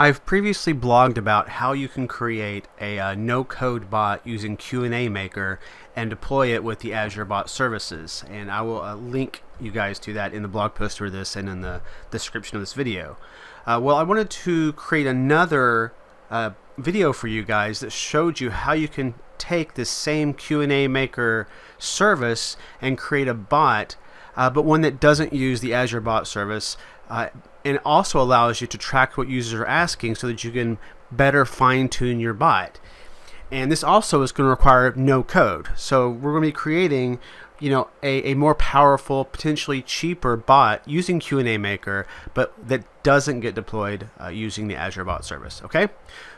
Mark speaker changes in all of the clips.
Speaker 1: I've previously blogged about how you can create a no-code bot using QnAMaker and deploy it with the Azure Bot Services, and I will link you guys to that in the blog post for this and in the description of this video. Well, I wanted to create another video for you guys that showed you how you can take this same QnAMaker service and create a bot, but one that doesn't use the Azure Bot Service, and also allows you to track what users are asking so that you can better fine-tune your bot. And this also is going to require no code. So we're going to be creating, a more powerful, potentially cheaper bot using QnAMaker, but that doesn't get deployed using the Azure Bot Service. Okay,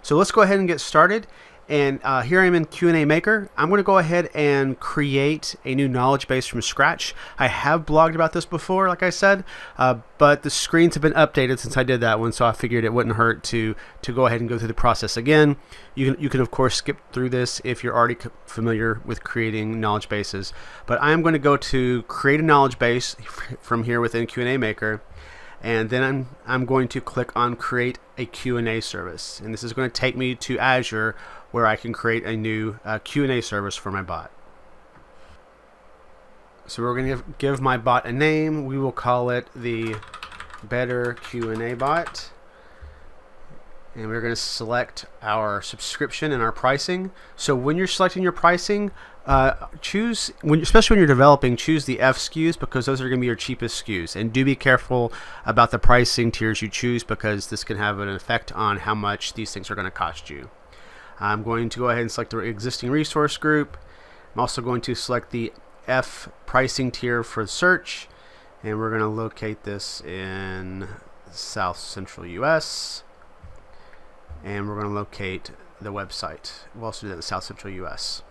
Speaker 1: so let's go ahead and get started. And here I'm in QnAMaker. I'm going to go ahead and create a new knowledge base from scratch. I have blogged about this before, like I said, but the screens have been updated since I did that one, so I figured it wouldn't hurt to go ahead and go through the process again. You can of course skip through this if you're already familiar with creating knowledge bases. But I am going to go to create a knowledge base from here within QnAMaker. And then I'm going to click on create a QnA service, and this is going to take me to Azure where I can create a new QnA service for my bot. So we're going to give my bot a name. We will call it the Better QnA Bot, and we're going to select our subscription and our pricing. So when you're selecting your pricing, especially when you're developing, choose the F SKUs, because those are going to be your cheapest SKUs. And do be careful about the pricing tiers you choose, because this can have an effect on how much these things are going to cost you. I'm going to go ahead and select the existing resource group. I'm also going to select the F pricing tier for search, and we're going to locate this in South Central US, and we're going to locate the website. We'll also do that in South Central US.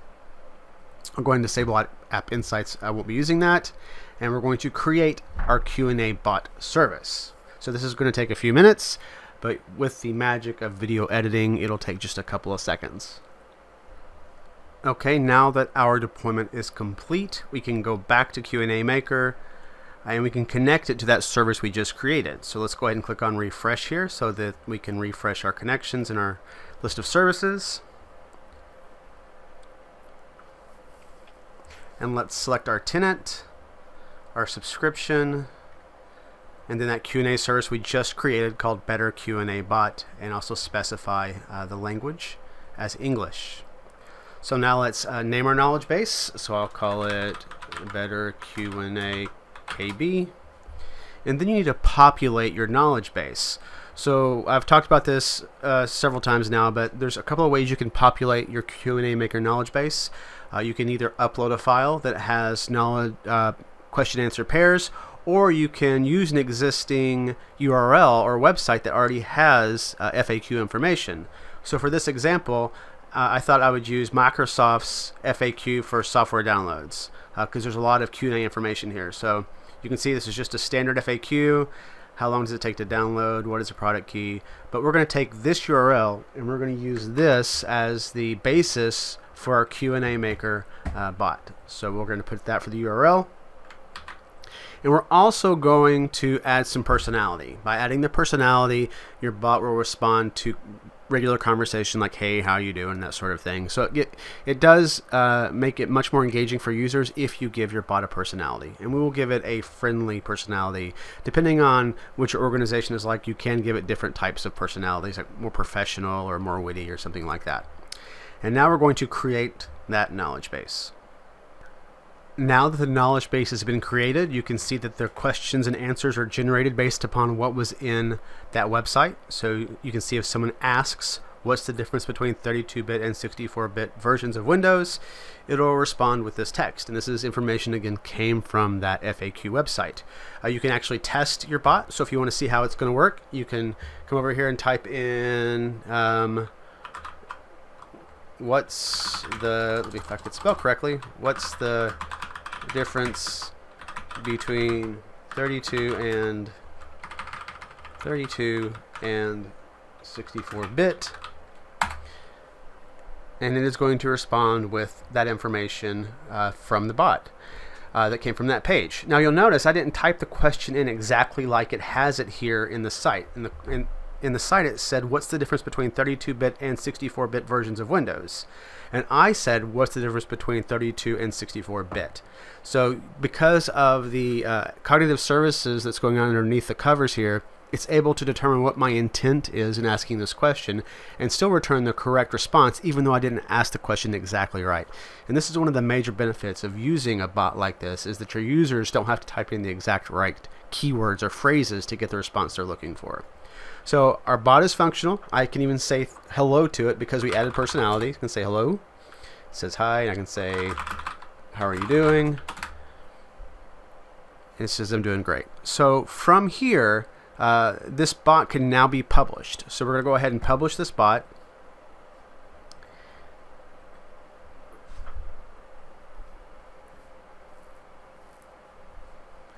Speaker 1: I'm going to disable App Insights. I won't be using that. And we're going to create our QnA bot service. So this is going to take a few minutes, but with the magic of video editing, it'll take just a couple of seconds. Okay, now that our deployment is complete, we can go back to QnAMaker and we can connect it to that service we just created. So let's go ahead and click on refresh here so that we can refresh our connections in our list of services. And let's select our tenant, our subscription, and then that QnA service we just created called Better QnA Bot, and also specify the language as English. So now let's name our knowledge base. So I'll call it Better QnA KB. And then you need to populate your knowledge base. So I've talked about this several times now, but there's a couple of ways you can populate your QnAMaker knowledge base. You can either upload a file that has knowledge question answer pairs, or you can use an existing URL or website that already has FAQ information. So for this example, I thought I would use Microsoft's FAQ for software downloads, because there's a lot of QnA information here. So you can see this is just a standard FAQ. How long does it take to download? What is the product key? But we're going to take this URL and we're going to use this as the basis for our QnAMaker bot. So we're going to put that for the URL. And we're also going to add some personality. By adding the personality, your bot will respond to regular conversation like, hey, how you doing, that sort of thing. So it does make it much more engaging for users if you give your bot a personality. And we will give it a friendly personality. Depending on which your organization is like, you can give it different types of personalities, like more professional or more witty or something like that. And now we're going to create that knowledge base. Now that the knowledge base has been created, you can see that the questions and answers are generated based upon what was in that website. So you can see if someone asks, what's the difference between 32-bit and 64-bit versions of Windows, it'll respond with this text. And this is information, again, came from that FAQ website. You can actually test your bot. So if you want to see how it's going to work, you can come over here and type in what's the, let me if I can spell correctly, what's the difference between 32 and 64-bit, and it is going to respond with that information from the bot that came from that page. Now you'll notice I didn't type the question in exactly like it has it here in the site. And in the site it said, what's the difference between 32-bit and 64-bit versions of Windows? And I said, what's the difference between 32 and 64-bit? So because of the cognitive services that's going on underneath the covers here, it's able to determine what my intent is in asking this question and still return the correct response, even though I didn't ask the question exactly right. And this is one of the major benefits of using a bot like this, is that your users don't have to type in the exact right keywords or phrases to get the response they're looking for. So our bot is functional. I can even say hello to it because we added personality. I can say hello. It says hi, and I can say, how are you doing? And it says I'm doing great. So from here, this bot can now be published. So we're going to go ahead and publish this bot.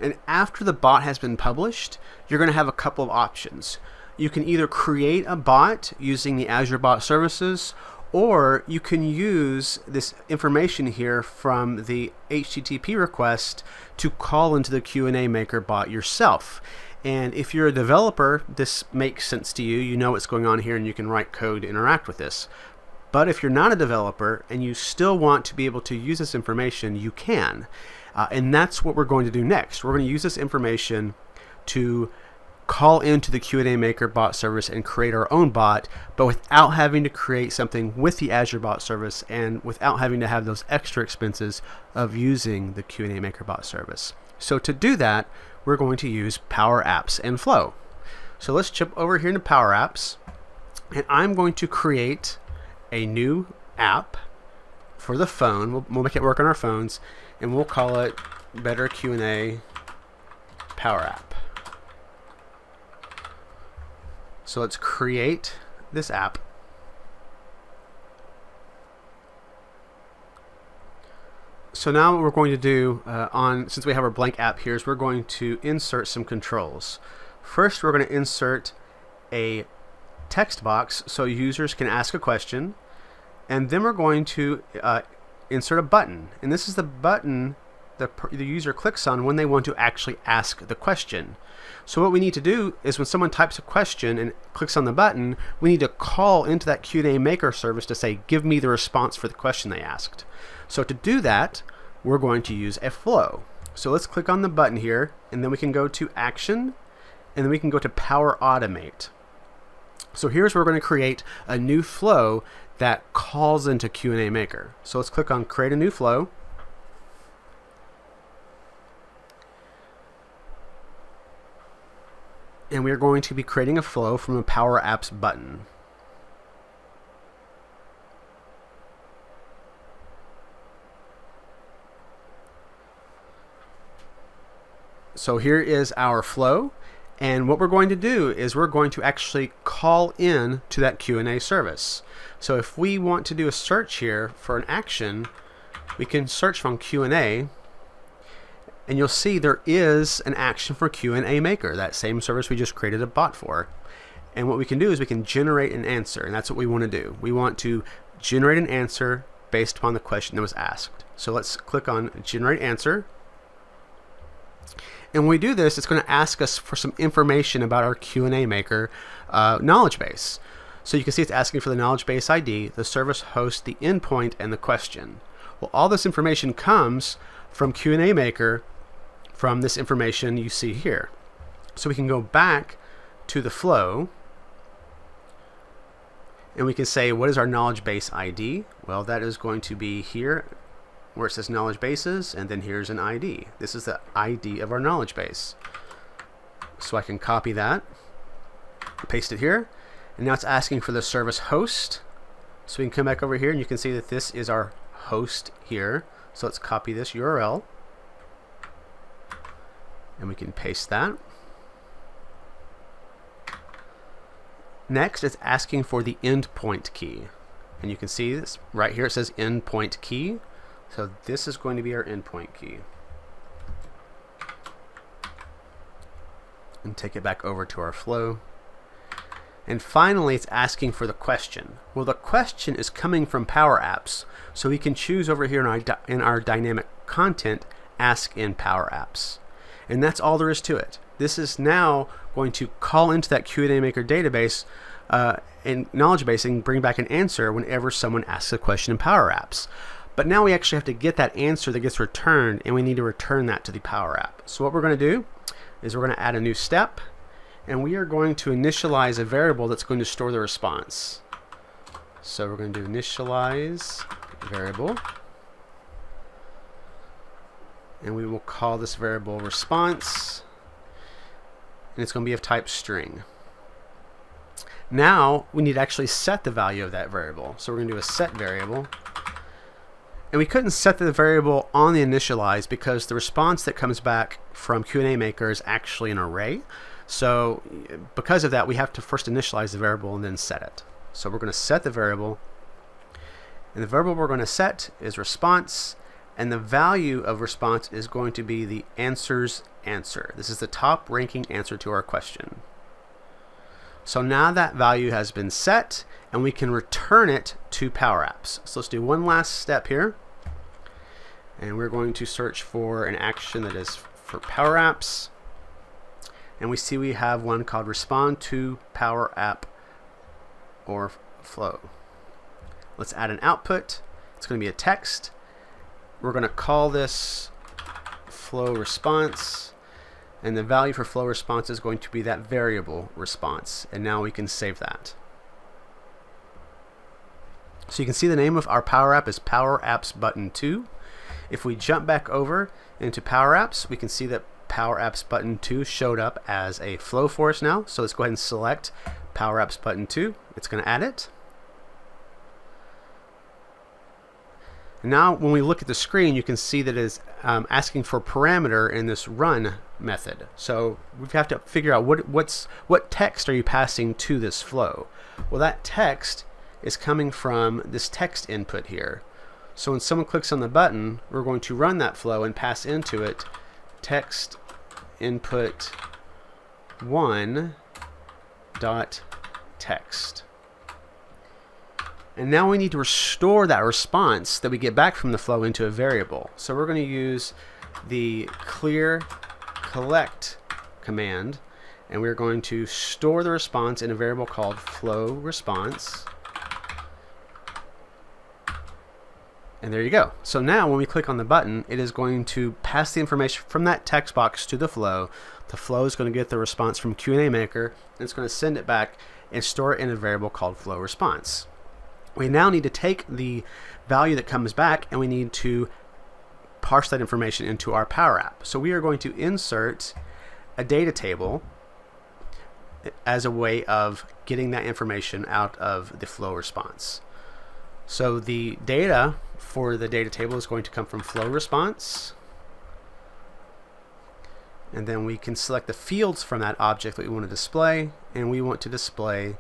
Speaker 1: And after the bot has been published, you're going to have a couple of options. You can either create a bot using the Azure Bot Services, or you can use this information here from the HTTP request to call into the QnAMaker bot yourself. And if you're a developer, this makes sense to you. You know what's going on here and you can write code to interact with this. But if you're not a developer and you still want to be able to use this information, you can. And that's what we're going to do next. We're going to use this information to call into the QnAMaker bot service and create our own bot, but without having to create something with the Azure bot service and without having to have those extra expenses of using the QnAMaker bot service. So to do that, we're going to use Power Apps and Flow. So let's jump over here into Power Apps, and I'm going to create a new app for the phone. We'll make it work on our phones, and we'll call it Better QnA Power App. So let's create this app. So now what we're going to do, since we have our blank app here, is we're going to insert some controls. First, we're going to insert a text box so users can ask a question, and then we're going to insert a button. And this is the button the user clicks on when they want to actually ask the question. So what we need to do is when someone types a question and clicks on the button, we need to call into that QnAMaker service to say, give me the response for the question they asked. So to do that, we're going to use a flow. So let's click on the button here, and then we can go to Action, and then we can go to Power Automate. So here's where we're going to create a new flow that calls into QnAMaker. So let's click on Create a New Flow. And we're going to be creating a flow from a Power Apps button. So here is our flow, and what we're going to do is we're going to actually call in to that QnA service. So if we want to do a search here for an action, we can search from QnA, and you'll see there is an action for QnAMaker, that same service we just created a bot for. And what we can do is we can generate an answer, and that's what we want to do. We want to generate an answer based upon the question that was asked. So let's click on Generate Answer. And when we do this, it's going to ask us for some information about our QnAMaker knowledge base. So you can see it's asking for the knowledge base ID, the service host, the endpoint, and the question. Well, all this information comes from QnAMaker from this information you see here. So we can go back to the flow, and we can say, what is our knowledge base ID? Well, that is going to be here where it says knowledge bases, and then here's an ID. This is the ID of our knowledge base. So I can copy that, paste it here, and now it's asking for the service host. So we can come back over here, and you can see that this is our host here. So let's copy this URL, and we can paste that. Next, it's asking for the endpoint key, and you can see this right here. It says endpoint key. So this is going to be our endpoint key. And take it back over to our flow. And finally, it's asking for the question. Well, the question is coming from Power Apps, so we can choose over here in our dynamic content, Ask in Power Apps. And that's all there is to it. This is now going to call into that QnAMaker database and knowledge base and bring back an answer whenever someone asks a question in Power Apps. But now we actually have to get that answer that gets returned, and we need to return that to the Power App. So what we're going to do is we're going to add a new step, and we are going to initialize a variable that's going to store the response. So we're going to do initialize variable, and we will call this variable response, and it's going to be of type string. Now we need to actually set the value of that variable. So we're going to do a set variable. And we couldn't set the variable on the initialize because the response that comes back from QnAMaker is actually an array. So because of that, we have to first initialize the variable and then set it. So we're going to set the variable. And the variable we're going to set is response. And the value of response is going to be the answer's answer. This is the top ranking answer to our question. So now that value has been set, and we can return it to Power Apps. So let's do one last step here. And we're going to search for an action that is for Power Apps. And we see we have one called respond to Power App or flow. Let's add an output. It's going to be a text. We're going to call this flow response. And the value for flow response is going to be that variable response. And now we can save that. So you can see the name of our Power App is Power Apps Button 2. If we jump back over into Power Apps, we can see that Power Apps Button 2 showed up as a flow for us now. So let's go ahead and select Power Apps Button 2. It's going to add it. Now when we look at the screen, you can see that it is asking for parameter in this run method. So we have to figure out what text are you passing to this flow. Well, that text is coming from this text input here. So when someone clicks on the button, we're going to run that flow and pass into it text input 1 dot text. And now we need to restore that response that we get back from the flow into a variable. So we're going to use the clear collect command, and we're going to store the response in a variable called flow response. And there you go. So now when we click on the button, it is going to pass the information from that text box to the flow. The flow is going to get the response from QnAMaker, and it's going to send it back and store it in a variable called flow response. We now need to take the value that comes back, and we need to parse that information into our Power App. So we are going to insert a data table as a way of getting that information out of the flow response. So the data for the data table is going to come from flow response. And then we can select the fields from that object that we want to display, and we want to display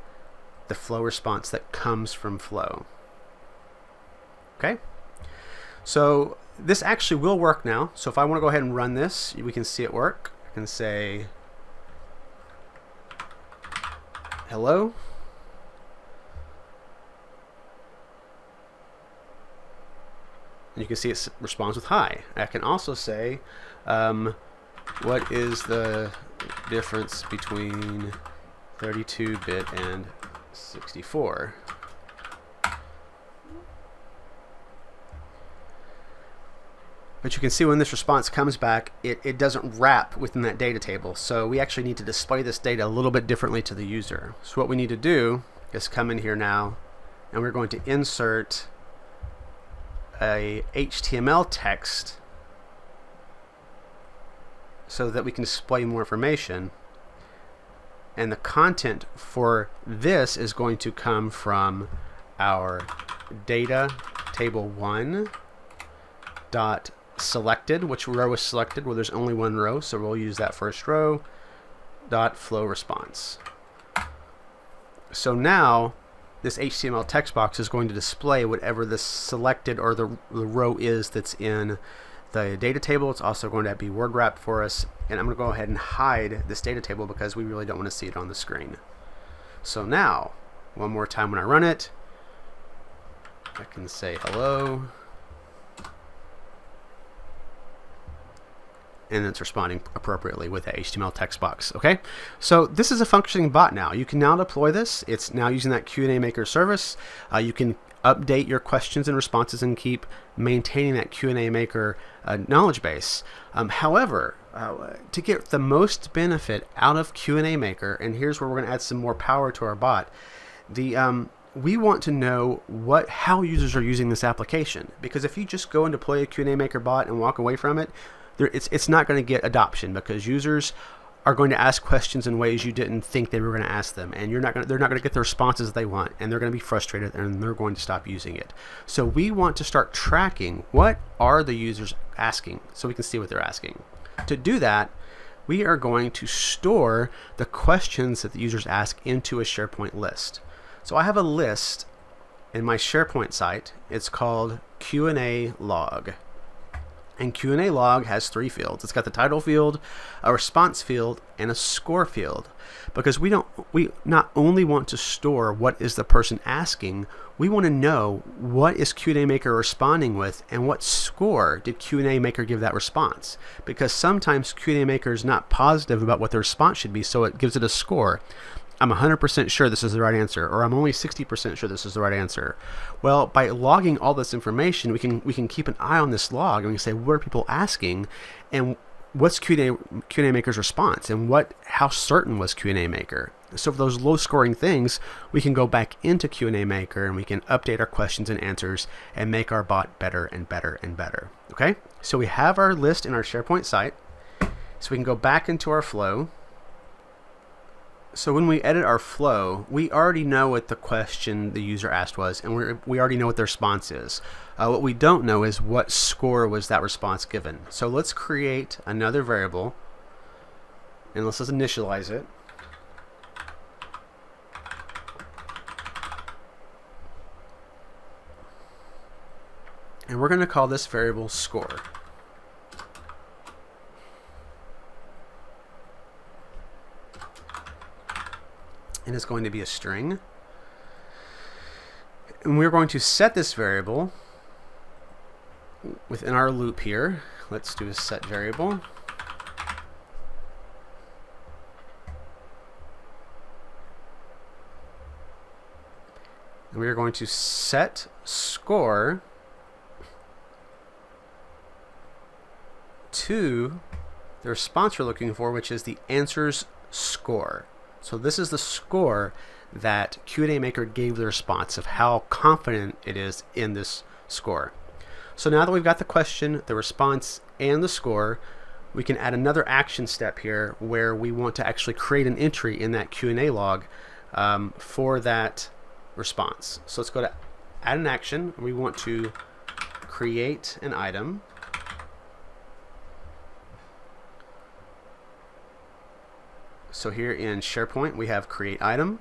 Speaker 1: the flow response that comes from flow. Okay, so this actually will work now. So if I want to go ahead and run this, we can see it work. I can say hello. And you can see it responds with hi. I can also say, what is the difference between 32-bit and 64? But you can see when this response comes back, it doesn't wrap within that data table. So we actually need to display this data a little bit differently to the user. So what we need to do is come in here now, and we're going to insert a HTML text so that we can display more information. And the content for this is going to come from our data table 1 dot selected, which row is selected. Well, there's only one row, so we'll use that first row, dot flow response. So now this HTML text box is going to display whatever the selected or the row is that's in the data table. It's also going to be word wrapped for us, and I'm going to go ahead and hide this data table because we really don't want to see it on the screen. So now, one more time when I run it, I can say hello, and it's responding appropriately with the HTML text box. Okay, so this is a functioning bot now. You can now deploy this. It's now using that QnAMaker service. You can update your questions and responses and keep maintaining that QnAMaker knowledge base. However, to get the most benefit out of QnAMaker, and here's where we're going to add some more power to our bot, we want to know how users are using this application, because if you just go and deploy a QnAMaker bot and walk away from it, it's not going to get adoption, because users are going to ask questions in ways you didn't think they were going to ask them, and they're not going to get the responses they want, and they're going to be frustrated, and they're going to stop using it. So we want to start tracking what are the users asking, so we can see what they're asking. To do that, we are going to store the questions that the users ask into a SharePoint list. So I have a list in my SharePoint site. It's called QnA log. And QnA log has 3 fields. It's got the title field, a response field, and a score field. Because we not only want to store what is the person asking, we want to know what is QnAMaker responding with and what score did QnAMaker give that response. Because sometimes QnAMaker is not positive about what the response should be, so it gives it a score. I'm 100% sure this is the right answer, or I'm only 60% sure this is the right answer. Well, by logging all this information, we can keep an eye on this log, and we can say, what are people asking, and what's QnAMaker's response, and how certain was QnAMaker? So for those low-scoring things, we can go back into QnAMaker, and we can update our questions and answers and make our bot better and better and better. Okay, so we have our list in our SharePoint site, so we can go back into our flow. So when we edit our flow, we already know what the question the user asked was, and we already know what the response is. What we don't know is what score was that response given. So let's create another variable, and let's just initialize it. And we're going to call this variable score. And it's going to be a string. And we're going to set this variable within our loop here. Let's do a set variable. And we are going to set score to the response we're looking for, which is the answer's score. So this is the score that QnAMaker gave the response, of how confident it is in this score. So now that we've got the question, the response, and the score, we can add another action step here where we want to actually create an entry in that QnA log for that response. So let's go to add an action. We want to create an item. So here in SharePoint, we have create item.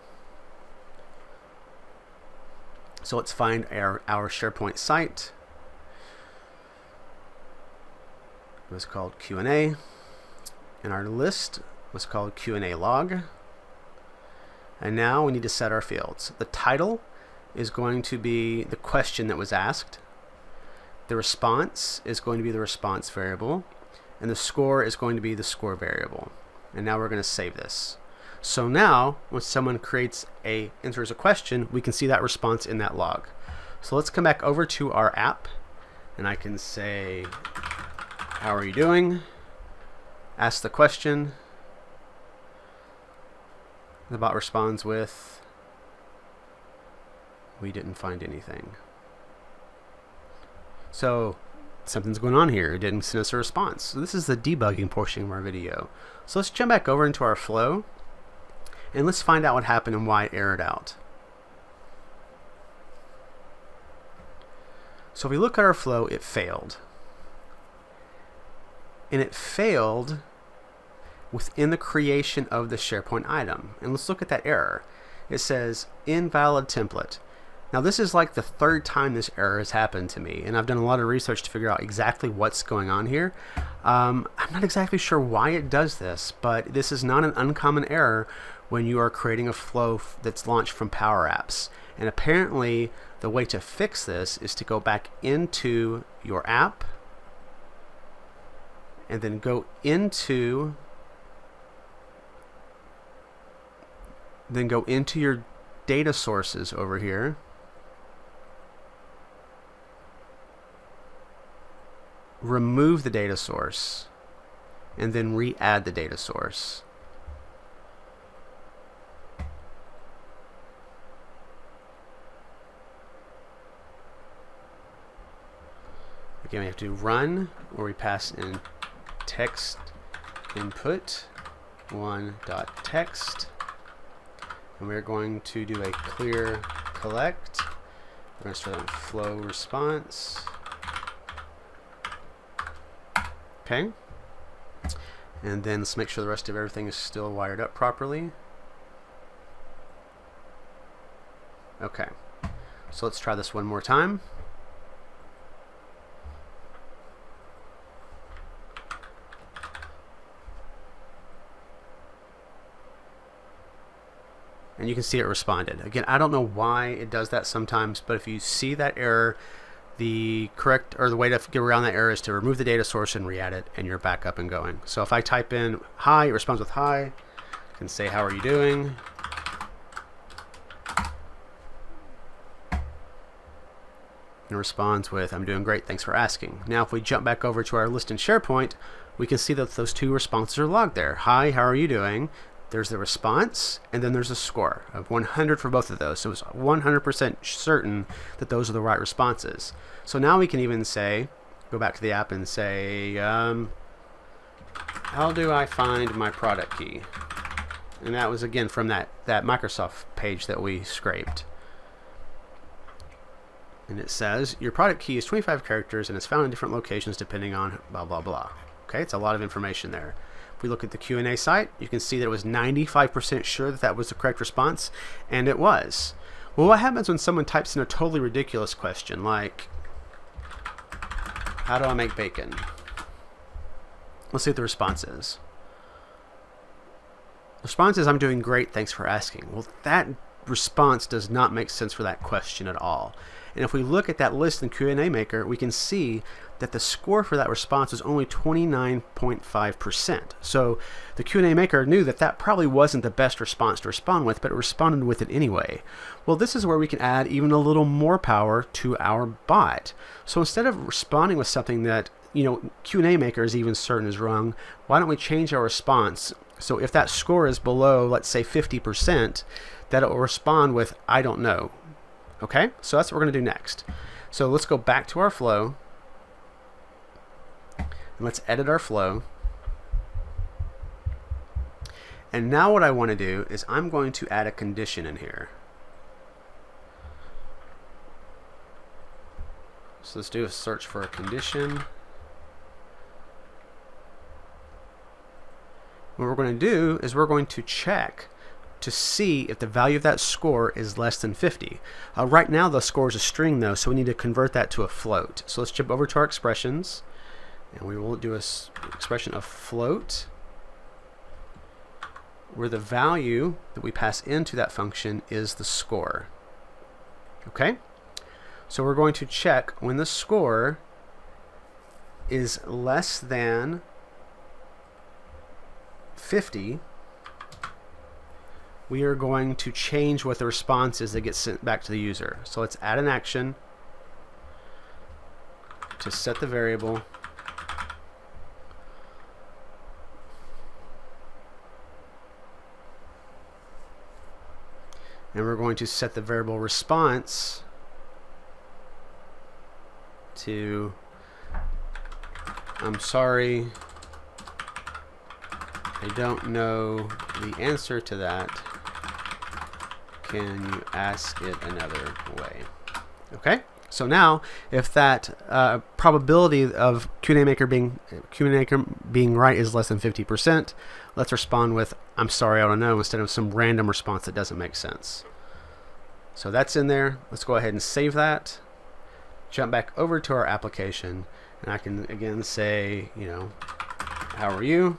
Speaker 1: So let's find our SharePoint site. It was called QnA, and our list was called QnA log. And now we need to set our fields. The title is going to be the question that was asked. The response is going to be the response variable, and the score is going to be the score variable. And now we're going to save this. So now, when someone enters a question, we can see that response in that log. So let's come back over to our app, and I can say, how are you doing? Ask the question. The bot responds with, we didn't find anything. So something's going on here. It didn't send us a response. So this is the debugging portion of our video. So let's jump back over into our flow, and let's find out what happened and why it errored out. So if we look at our flow, it failed. And it failed within the creation of the SharePoint item. And let's look at that error. It says invalid template. Now this is like the 3rd time this error has happened to me, and I've done a lot of research to figure out exactly what's going on here. I'm not exactly sure why it does this, but this is not an uncommon error when you are creating a flow that's launched from Power Apps. And apparently the way to fix this is to go back into your app and then go into your data sources over here. Remove the data source and then re-add the data source. Again, we have to run where we pass in text input 1.text, and we're going to do a clear collect. We're going to start on flow response. Okay, and then let's make sure the rest of everything is still wired up properly. Okay, so let's try this one more time. And you can see it responded. Again, I don't know why it does that sometimes, but if you see that error, the correct, or the way to get around that error is to remove the data source and re-add it, and you're back up and going. So if I type in hi, it responds with hi. I can say, how are you doing? And responds with, I'm doing great, thanks for asking. Now if we jump back over to our list in SharePoint, we can see that those two responses are logged there. Hi, how are you doing? There's the response, and then there's a score of 100 for both of those. So it's 100% certain that those are the right responses. So now we can even say, go back to the app and say, how do I find my product key? And that was, again, from that Microsoft page that we scraped. And it says, your product key is 25 characters and is found in different locations depending on blah, blah, blah. Okay, it's a lot of information there. If we look at the QnA site, you can see that it was 95% sure that that was the correct response, and it was. Well, what happens when someone types in a totally ridiculous question like, how do I make bacon? Let's see what the response is. The response is, I'm doing great, thanks for asking. Well, that response does not make sense for that question at all. And if we look at that list in QnAMaker, we can see that the score for that response is only 29.5%. So the QnAMaker knew that that probably wasn't the best response to respond with, but it responded with it anyway. Well, this is where we can add even a little more power to our bot. So instead of responding with something that, you know, QnAMaker is even certain is wrong, why don't we change our response? So if that score is below, let's say 50%, that it will respond with, I don't know. Okay, so that's what we're going to do next. So let's go back to our flow, and let's edit our flow. And now what I want to do is I'm going to add a condition in here. So let's do a search for a condition. What we're going to do is we're going to check to see if the value of that score is less than 50. Right now the score is a string though, so we need to convert that to a float. So let's jump over to our expressions, and we will do an expression of float, where the value that we pass into that function is the score. Okay? So we're going to check when the score is less than 50, we are going to change what the response is that gets sent back to the user. So let's add an action to set the variable. And we're going to set the variable response to, I'm sorry, I don't know the answer to that. Can you ask it another way? Okay, so now if that probability of QnAMaker being right is less than 50%, let's respond with, I'm sorry, I don't know, instead of some random response that doesn't make sense. So that's in there. Let's go ahead and save that. Jump back over to our application, and I can again say, you know, how are you?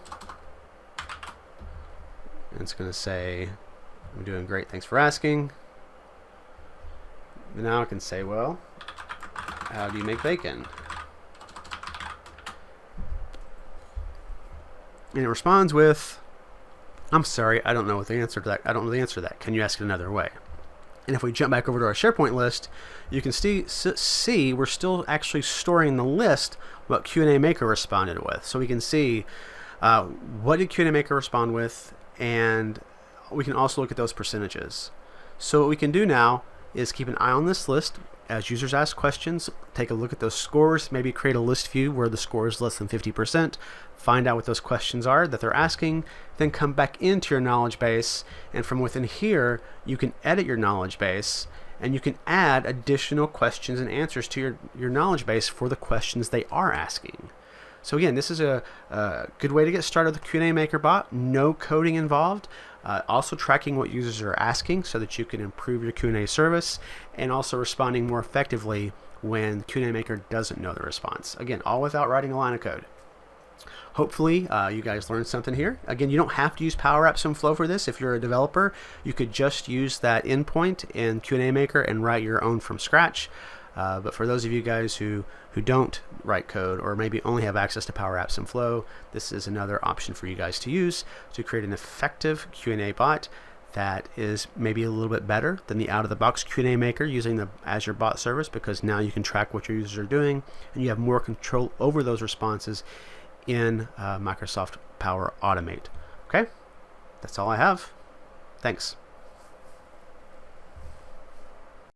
Speaker 1: And it's going to say, I'm doing great, thanks for asking. And now I can say, well, how do you make bacon? And it responds with, I'm sorry, I don't know the answer to that. I don't know the answer to that. Can you ask it another way? And if we jump back over to our SharePoint list, you can see we're still actually storing the list what QnAMaker responded with. So we can see what did QnAMaker respond with, and we can also look at those percentages. So what we can do now is keep an eye on this list. As users ask questions, take a look at those scores, maybe create a list view where the score is less than 50%, find out what those questions are that they're asking, then come back into your knowledge base, and from within here, you can edit your knowledge base, and you can add additional questions and answers to your knowledge base for the questions they are asking. So again, this is a good way to get started with the QnAMaker bot, no coding involved. Also tracking what users are asking so that you can improve your QnA service, and also responding more effectively when QnAMaker doesn't know the response. Again, all without writing a line of code. Hopefully you guys learned something here. Again, you don't have to use Power Apps and Flow for this. If you're a developer, you could just use that endpoint in QnAMaker and write your own from scratch. But for those of you guys who don't write code, or maybe only have access to Power Apps and Flow, this is another option for you guys to use to create an effective QnA bot that is maybe a little bit better than the out-of-the-box QnAMaker using the Azure bot service, because now you can track what your users are doing and you have more control over those responses in Microsoft Power Automate. Okay, that's all I have. Thanks.